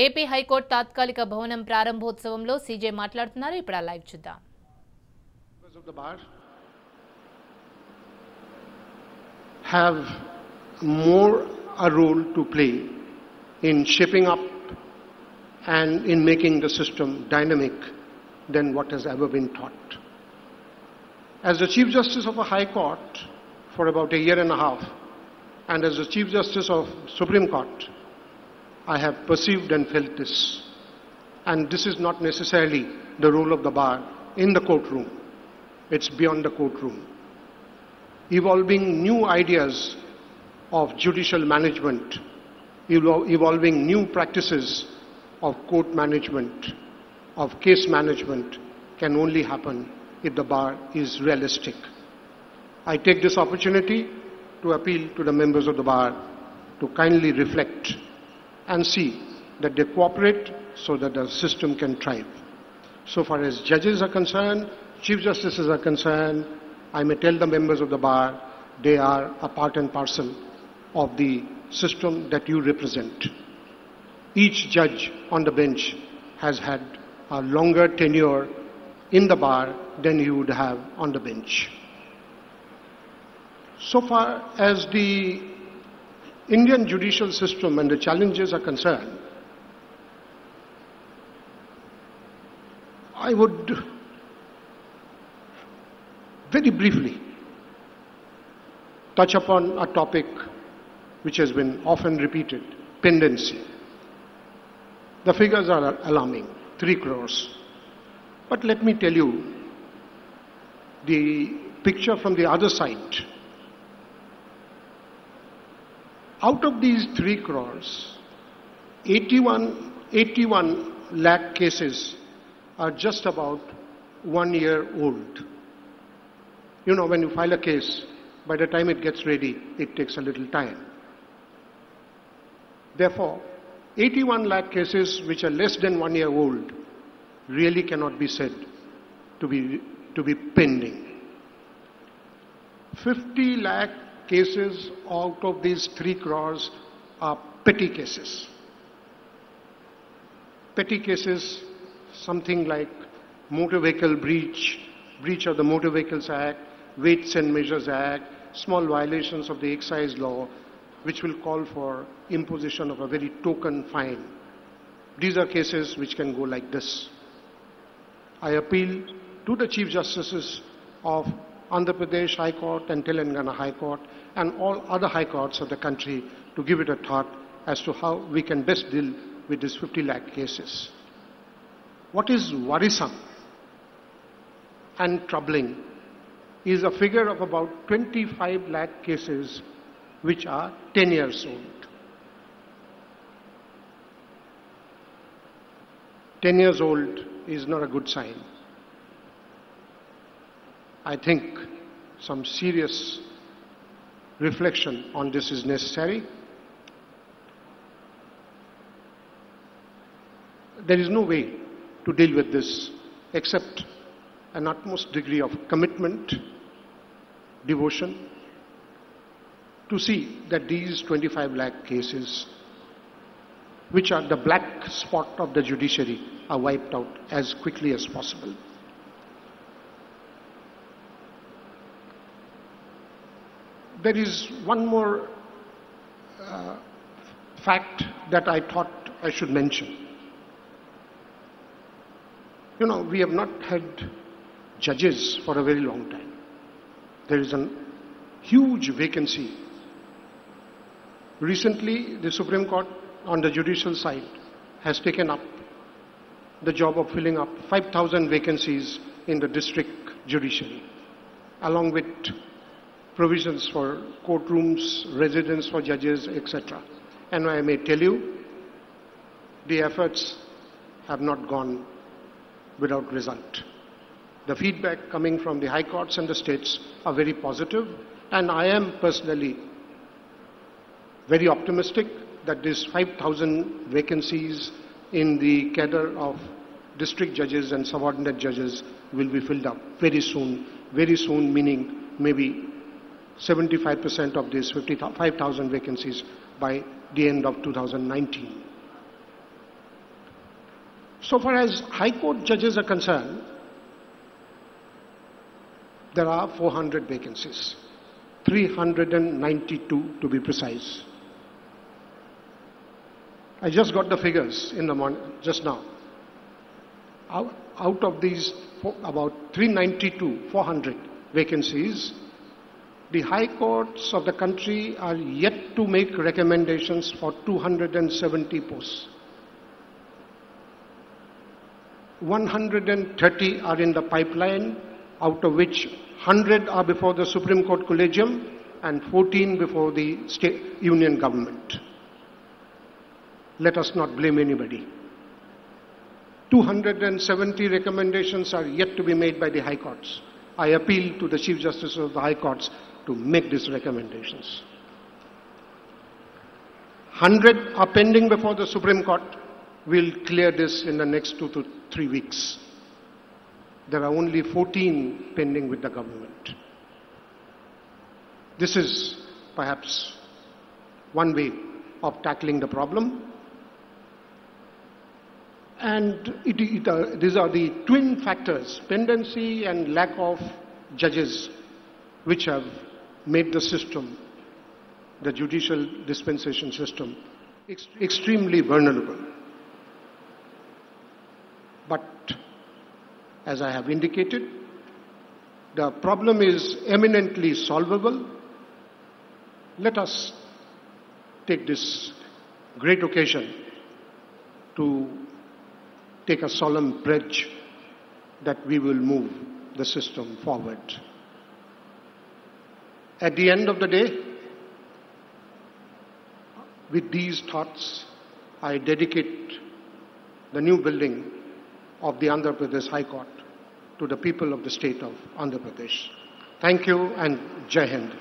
AP high court తాత్కాలిక భవనం ప్రారంభోత్సవంలో CJ మాట్లాడుతున్నారు. ఇప్పుడు ఆ లైవ్ చూద్దాం. Have more a role to play in shaping up and in making the system dynamic than what has ever been taught. As the Chief Justice of a High Court for about a year and a half, and as the Chief Justice of Supreme Court, I have perceived and felt this. And this is not necessarily the role of the bar in the courtroom. It's beyond the courtroom. Evolving new ideas of judicial management, evolving new practices of court management, of case management can only happen if the bar is realistic. I take this opportunity to appeal to the members of the bar to kindly reflect and see that they cooperate so that the system can thrive. So far as judges are concerned, chief justices are concerned, I may tell the members of the bar they are a part and parcel of the system that you represent. Each judge on the bench has had a longer tenure in the bar than you would have on the bench. So far as the Indian judicial system and the challenges are concerned, I would very briefly touch upon a topic which has been often repeated, pendency. The figures are alarming, 3 crores. But let me tell you the picture from the other side. Out of these 3 crores, 81 lakh cases are just about 1 year old. You know, when you file a case, by the time it gets ready, it takes a little time. Therefore, 81 lakh cases which are less than 1 year old really cannot be said to be pending. 50 lakh cases out of these 3 crores are petty cases. Petty cases, something like motor vehicle breach of the Motor Vehicles Act, Weights and Measures Act, small violations of the excise law, which will call for imposition of a very token fine. These are cases which can go like this. I appeal to the Chief Justices of Andhra Pradesh High Court and Telangana High Court and all other high courts of the country to give it a thought as to how we can best deal with these 50 lakh cases. What is worrisome and troubling is a figure of about 25 lakh cases which are 10 years old. 10 years old is not a good sign. I think some serious reflection on this is necessary. There is no way to deal with this except an utmost degree of commitment, devotion, to see that these 25 lakh cases, which are the black spot of the judiciary, are wiped out as quickly as possible. There is one more fact that I thought I should mention. You know, we have not had judges for a very long time. There is a huge vacancy. Recently, the Supreme Court on the judicial side has taken up the job of filling up 5,000 vacancies in the district judiciary, along with provisions for courtrooms, residence for judges, etc. And I may tell you, the efforts have not gone without result. The feedback coming from the high courts and the states are very positive, and I am personally very optimistic that these 5,000 vacancies in the cadre of district judges and subordinate judges will be filled up very soon, meaning maybe 75% of these 5,000 vacancies by the end of 2019. So far as High Court judges are concerned, there are 400 vacancies, 392 to be precise. I just got the figures in the morning, just now. Out of these about 392, 400 vacancies, the high courts of the country are yet to make recommendations for 270 posts. 130 are in the pipeline, out of which 100 are before the Supreme Court Collegium and 14 before the state union government. Let us not blame anybody. 270 recommendations are yet to be made by the High Courts. I appeal to the Chief Justice of the High Courts to make these recommendations. 100 are pending before the Supreme Court. We'll clear this in the next 2 to 3 weeks. There are only 14 pending with the government. This is perhaps one way of tackling the problem. And these are the twin factors, pendency and lack of judges, which have made the system, the judicial dispensation system, extremely vulnerable. But as I have indicated, the problem is eminently solvable. Let us take this great occasion to take a solemn pledge that we will move the system forward. At the end of the day, with these thoughts, I dedicate the new building of the Andhra Pradesh High Court to the people of the state of Andhra Pradesh. Thank you and Jai Hind.